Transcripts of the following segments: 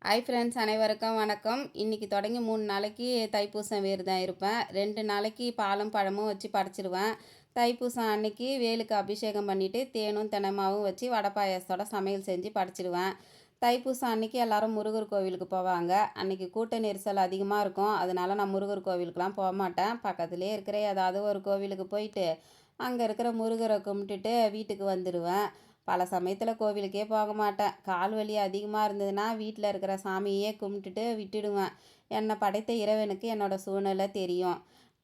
Hi friends, அனைவருக்கும் வணக்கம். இன்றைக்கி தொடங்கி 3 நாளைக்கு தைப்பூசம் விரதம் இருப்பேன். 2 நாளைக்கு பாலும் பழமும் வச்சு படைச்சிடுவேன். தைப்பூசம் அன்னைக்கு வேலுக்கு அபிஷேகம் பண்ணிவிட்டு தேனும் தெனமாவும் வச்சு வடை பாயாசத்தோட சமையல் செஞ்சு படைச்சிடுவேன். தைப்பூசம் அன்னைக்கு எல்லோரும் முருகர் கோவிலுக்கு போவாங்க. அன்றைக்கி கூட்ட நெரிசல் அதிகமாக இருக்கும். அதனால் நான் முருகர் கோவிலுக்கெலாம் போக மாட்டேன். பக்கத்துலேயே இருக்கிற ஏதாவது ஒரு கோவிலுக்கு போயிட்டு அங்கே இருக்கிற முருகரை கும்பிட்டுட்டு வீட்டுக்கு வந்துடுவேன். பல சமயத்தில் கோவிலுக்கே போக மாட்டேன். கால் வலி அதிகமாக இருந்ததுன்னா வீட்டில் இருக்கிற சாமியே கும்பிட்டுட்டு விட்டுடுவேன். என்னை படைத்த இறைவனுக்கு என்னோடய சூழ்நிலை தெரியும்.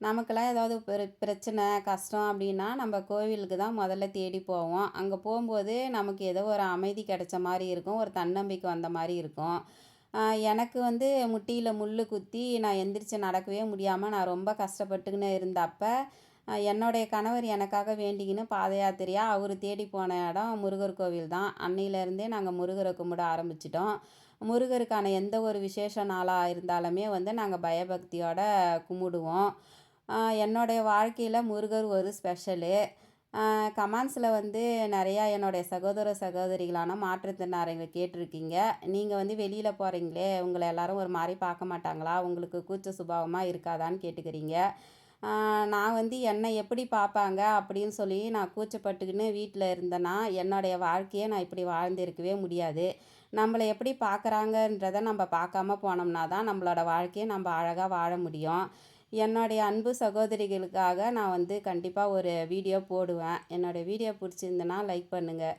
நமக்கெல்லாம் ஏதாவது பிரச்சனை கஷ்டம் அப்படின்னா நம்ம கோவிலுக்கு தான் முதல்ல தேடி போவோம். அங்கே போகும்போது நமக்கு ஏதோ ஒரு அமைதி கிடைச்ச மாதிரி இருக்கும், ஒரு தன்னம்பிக்கை வந்த மாதிரி இருக்கும். எனக்கு முட்டியில் முள் குத்தி நான் எந்திரிச்சு நடக்கவே முடியாமல் நான் ரொம்ப கஷ்டப்பட்டுக்கின்னு இருந்தப்போ என்னுடைய கணவர் எனக்காக வேண்டிக்கின்னு பாத யாத்திரையாக அவர் தேடி போன இடம் முருகர் கோவில் தான். அன்னையிலேருந்தே நாங்கள் முருகரை கும்பிட ஆரம்பிச்சிட்டோம். முருகருக்கான எந்த ஒரு விசேஷ நாளாக இருந்தாலுமே நாங்கள் பயபக்தியோட கும்பிடுவோம். என்னுடைய வாழ்க்கையில் முருகர் ஒரு ஸ்பெஷலு. கமெண்ட்ஸில் நிறையா என்னுடைய சகோதர சகோதரிகளான மாற்றுத்திறனாளிகள் கேட்டிருக்கீங்க. நீங்கள் வெளியில் போகிறீங்களே, உங்களை எல்லோரும் ஒரு மாதிரி பார்க்க மாட்டாங்களா, உங்களுக்கு கூச்ச சுபாவமாக இருக்காதான்னு கேட்டுக்கிறீங்க. நான் என்னை எப்படி பார்ப்பாங்க அப்படின்னு சொல்லி நான் கூச்சப்பட்டுக்கின்னு வீட்டில் இருந்தேன்னா என்னுடைய வாழ்க்கையை நான் இப்படி வாழ்ந்திருக்கவே முடியாது. நம்மளை எப்படி பார்க்குறாங்கன்றதை நம்ம பார்க்காம போனோம்னா தான் நம்மளோட வாழ்க்கையை நம்ம அழகாக வாழ முடியும். என்னுடைய அன்பு சகோதரிகளுக்காக நான் கண்டிப்பாக ஒரு வீடியோ போடுவேன். என்னோடய வீடியோ பிடிச்சிருந்தனா லைக் பண்ணுங்கள்.